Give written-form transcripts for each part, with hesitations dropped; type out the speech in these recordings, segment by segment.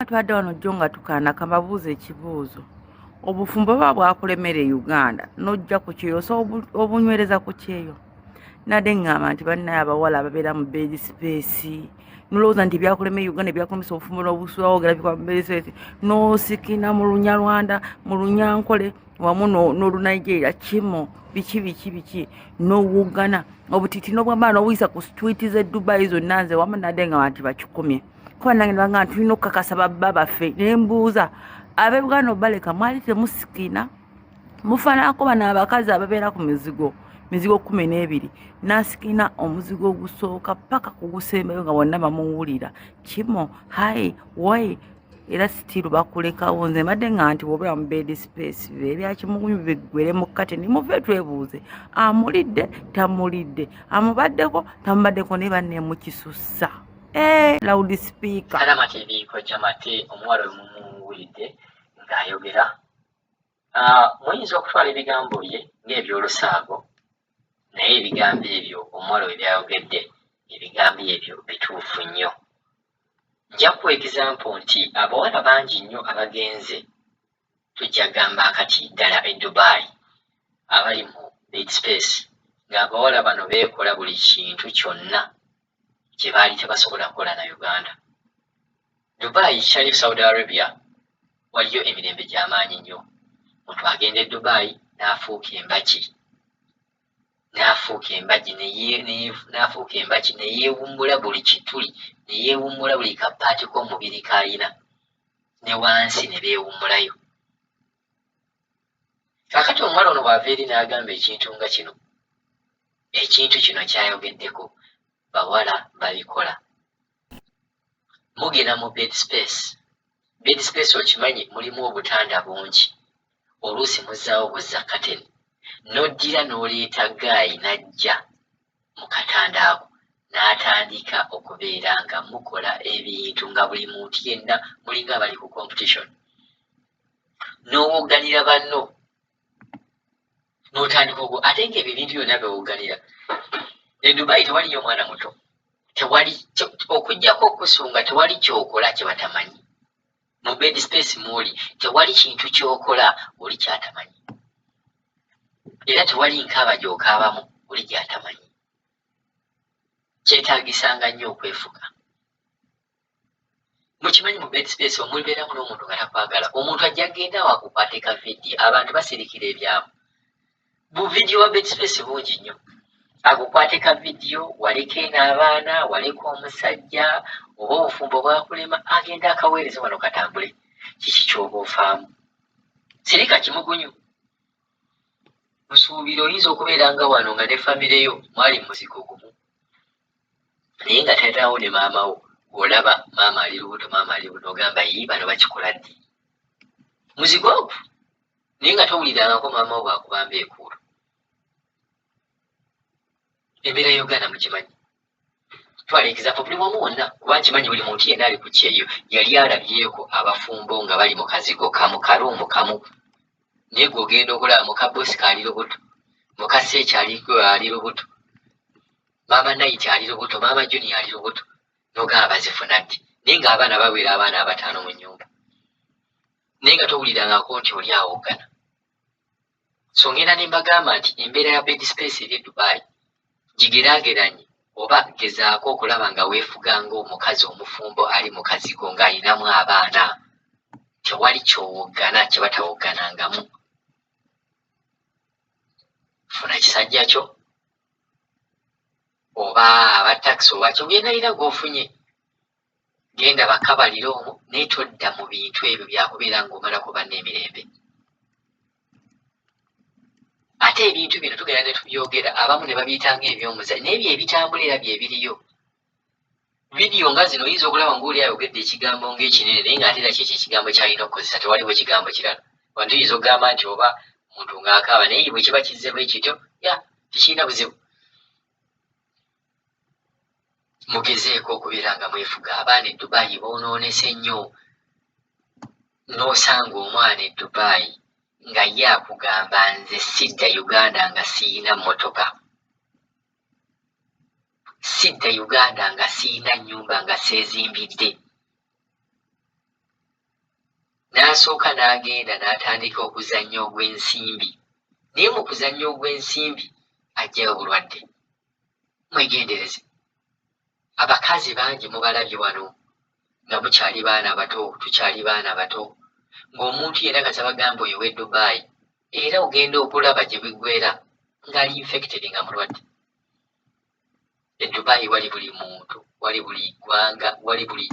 Tubadde wano jjo nga tukaana kamabuuza ekibuuzo. Obufumbo baba bwakulemera e Uganda n'ojja ku kyeyo so obunywereza ku kyeyo. Nadde ngamba nti bannaye abawala ababeera mu bed space nolowooza nti byakulema e Uganda byakulemesa obufumbo n'obusula wogera bikwa mu bed space n'osikina mu Lunyarwanda mu Lunyankole wamu n'Olunigeria kimo biki n'owuggana obutiti n'obwambala n'obuyisa ku street z'e Dubai zonna nze wamu nadde ngamba nti bakikumye. Kuba nange nabanga tulina okukakasa babba baffe ne mbuuza ab'e Buganda obaleka mwali temusikina mufaananako bano abakazi ababeera ku mizigo 12 nasikina omuzigo ogusooka paka kugusembayo nga bonna bamuwulira kimo hayi woyi era sitiru bakulekawo nze mbadde nga nti wobeera mu bed space ebyakimugunyu biggwere mu kateni muve twebuuze amulidde tamulidde amubaddeko tamubaddeko ne banne mukisussa loud speaker Alama TV ko jamate omuwala omumuwulidde ng'ayogera muyinza okutwala ebigambo bye ng'ebyolusaago naye ebigambo ebyo omuwala we byayogedde ebigambo ebyo bituufu nnyo. Nja kuwa example nti abawala bangi nnyo abagenze tujja gamba akati ddala e Dubai abali mu bed space ng'abawala bano beekola buli kintu kyonna kye baali tebasobola kukola na Uganda. Dubai Sharif Saudi Arabia waliyo emirembe gy'amaanyi nnyo. Omuntu agenda e Dubai n'afuuka embagi ne yeewummula buli kituli ne yeewummula buli kapaati k'omubiri k'alina ne wansi ne beewummulayo. Kaakati omuwala ono bw'ava eri n'agamba ekintu nga kino, ekintu kino kyayogeddeko bawala babikola. Mugenda mu bed space. Bed space okimanyi mulimu obutanda bungi. Oluusi muzzaawo buzza kateni. N'oddira n'oleeta gaayi n'ajja mu katanda ako n'atandika okubeera nga mukola ebintu nga buli muntu yenna mulinga abali ku competition. N'owogganira banno n'otandika ogwo ate ng'ebyo ebintu byonna by'owogganira. E Dubai tewaliyo mwana muto. Tewali okujjako okusunga tewali kyokola kye batamanyi. Mu bed space mwoli tewali kintu kyokola oli kyatamanyi. Era tewali nkaaba gy'okaabamu oli gyatamanyi. Kyetaagisanga nnyo okwefuga. Mukimanyi mu bed space omubeeramu n'omuntu nga takwagala. Omuntu ajja genda wakukwate ka vidiyo abantu basirikira ebyabo. Bu vidiyo wa bed space bungi nnyo. Akukwate ka vidiyo waleko n'abaana waleko omusajja oba obufumbo bwakulema agenda akaweereza wano katambule. Kiki ky'oba ofaamu? Sirika kimugunyu. Musuubira oyinza okubeera nga wano nga ne famire yo mwali muzigo gumu. Naye nga tataawo ne maama wo olaba maama ali lubuto n'ogamba yii bano bakikola ddi. Muzigo ogwo. Naye nga towulirangako maama wo bw'akubamba ekuulo. Embeera ya Uganda mukimanyi. Twala example buli wamu wonna kuba nkimanyi buli muntu yenna ali ku kyeyo yali alabyeko abafumbo nga bali mu kazigo kamu karuumu kamu. Naye gw'ogenda okulaba muka Bosco ali lubuto, muka Seeki ali lubuto, maama Naiti ali lubuto, maama Junior ali lubuto, n'ogamba bazifuna ddi. Naye ng'abaana babeera abaana 5 mu nnyumba. Naye nga towulirangako nti oli awoggana. So ngenda ne mbagamba nti embeera ya bed space eri e Dubai gigeraageranye oba gezaako okulaba nga weefuga ng'omukazi omufumbo ali mu kazigo ng'alinamu abaana. Tewali kyowoggana kye batawogganangamu. Funa kisajja kyo oba aba takisi oba kyogenda lina gw'ofunye. Genda bakabalire omwo naye todda mu bintu ebyo byakubeera ng'omalako banna emirembe. Ate ebintu bino tugenda ne tubyogera abamu ne babiyitanga eby'omuzannyo naye bye bitambula era bye biriyo. Vidiyo nga zino oyinza okulaba ng'oli ayogedde ekigambo ng'ekinene naye ng'ate era kyekyo ekigambo ky'alina okukozesa tewaliwo kigambo kirala. Wano tuyinza okugamba nti oba omuntu ng'akaaba naye bwe kiba kizze bwe kityo tekirina buzibu. Mugezeeko okubeera nga mwefuga. Abaana e Dubai boonoonese nnyo. N'osanga omwana e Dubai nga ye akugamba nze sidda Uganda nga siyina mmotoka. Sidda Uganda nga siyina nnyumba nga seezimbidde. n'asooka n'agenda n'atandika okuzannya ogw'ensimbi. Naye mu kuzannya ogw'ensimbi ajjayo bulwadde. Mwegendereze. Abakazi bangi mubalabye wano nga mukyali baana bato, tukyali baana bato, ng'omuntu yenna kati abagamba oyo w'e Dubai era ogenda okulaba gye biggwera ng'ali infected nga mulwadde. E Dubai wali buli muntu, wali buli ggwanga, wali buli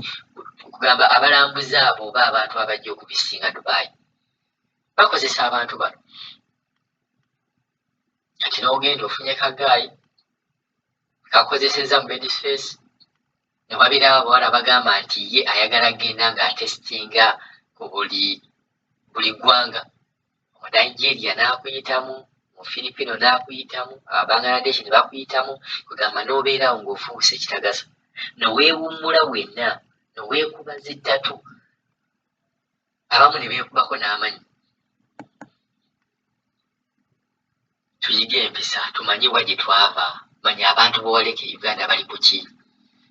kugamba abalambuzi abo oba abantu abajja okubisinga Dubai bakozesa abantu bano. Kati n'ogenda ofunye kagaayi kakozesezza mu Bedispace, ne wabeera abawala bagamba nti ye ayagala genda ng'atesitinga ku buli ggwanga. Mu Nigeria n'akuyitamu, mu Filipino n'akuyitamu, Abangladesh ne bakuyitamu, kugamba n'obeerawo ng'ofuuse ekitagasa, noweewummula wenna, noweekuba zittatu, abamu ne beekubako n'amanyi. Tuyige empisa, tumanye wa gye twava, manya abantu b'owaleka e Uganda bali ku ki.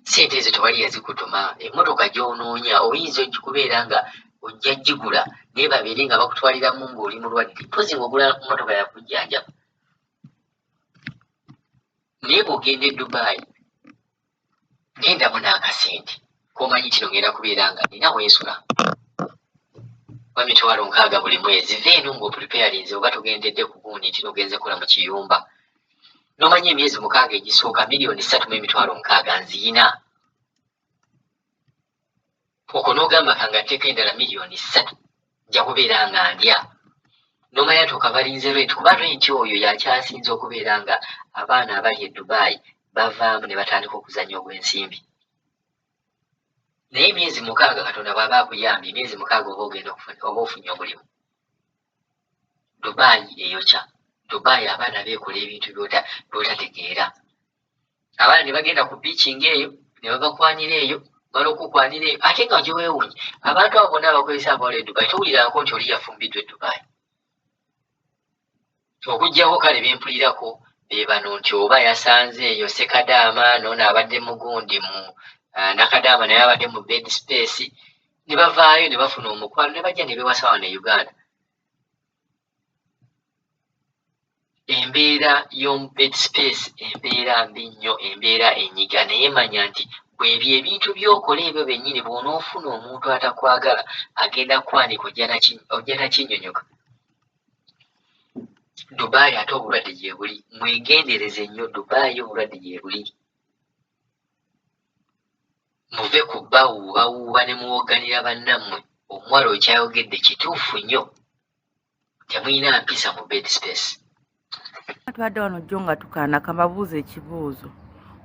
Ssente ezo tewali yazikutuma. Emmotoka gy'onoonya oyinza okubeera nga ojja gigula naye babeere nga bakutwaliramu ng'oli mulwadde, mpozi ng'ogula mmotoka yakujjanjaba. Naye bw'ogenda e Dubai gendamu n'akasente k'omanyi kino ngenda kubeera nga nina weensula $60,000 buli mwezi. Veeno ng'opreparinze oba togendedde ku gundi nti nogenze kola mu kiyumba, n'omanya emyezi 6 egisooka $3,60,000 nziina. Okwo n'ogamba kangateeka endala $3,000,000 nja kubeera nga ndya. N'omanya nti okabalinze rent, kuba rent oyo yakyasinze okubeera nga abaana abali e Dubai bavaamu ne batandika okuzannya ogw'ensimbi. Naye emyezi 6 Katonda bw'aba akuyambye, emyezi 6 oba ofunye omulimu. Dubai eyokya. Dubai abaana beekola ebintu by'otategeera. Abaana ne bagenda ku beaching eyo ne babakwanira eyo, bala okukwanira eyo, ate nga gye weewunye abantu abo bonna abakozesa abawala e Dubai towulirako nti oli yafumbiddwa e Dubai. Okuggyako kale bempulirako be bano nti oba yasanze eyo Sekadaama, n'ono abadde mugundi mu Nakadaama naye abadde mu Bedispace, ne bavaayo ne bafuna omukwano ne bajja ne bewasa wano e Uganda. Embeera y'omu Bedispace embeera mbi nnyo, embeera enyiga, naye manya nti bw'ebyo ebintu by'okola ebyo bennyini bw'onoofuna omuntu atakwagala agenda kwanika ojja nakinnyonnyoka. Dubai ate obulwadde gye buli, mwegendereze nnyo. Dubai obulwadde gye buli. Muve ku bawuubawuuba ne muwoganira bannammwe. Omuwala okyayogedde kituufu nnyo, temulina mpisa mu Bedispace. Tubadde wano jjo nga tukaana kambabuuza ekibuuzo.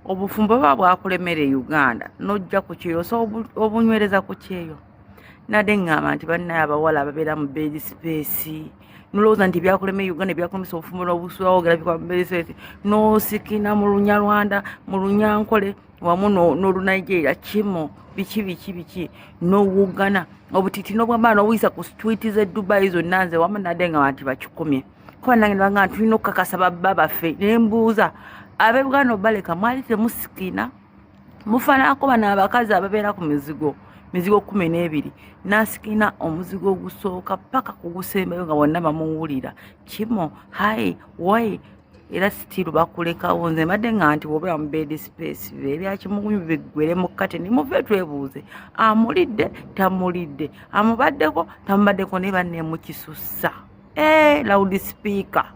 Obufumbo baba bwakulemera e Uganda n'ojja ku kyeyo so obunywereza ku kyeyo. Nadde ngamba nti bannaye abawala ababeera mu Bedispace nolowooza nti byakulema e Uganda byakulemesa obufumbo n'obusula wogera bikwa mu Bedispace n'osikina mu Lunyarwanda, mu Lunyankole wamu n'Olunigeria kimo biki n'owugana obutiti n'obwambala n'obuyisa ku street z'e Dubai zonna nze wamu nadde ngamba nti bakikumye. Kuba nange nabanga tulina okukakasa babba baffe ne mbuuza ab'e Buganda obaleka mwali temusikina mufaanako bano abakazi ababeera ku mizigo 12 nasikina omuzigo ogusooka paka kugusembayo nga bonna bamuwulira kimo hayi wayi era sitiru bakulekawo. Nze mbadde nga nti wobeera mu Bedispace ebyakimugunyu biggwere mu kateni muve twebuuze amulidde tamulidde amubaddeko tamubaddeko ne banne mukisussa loudspeaker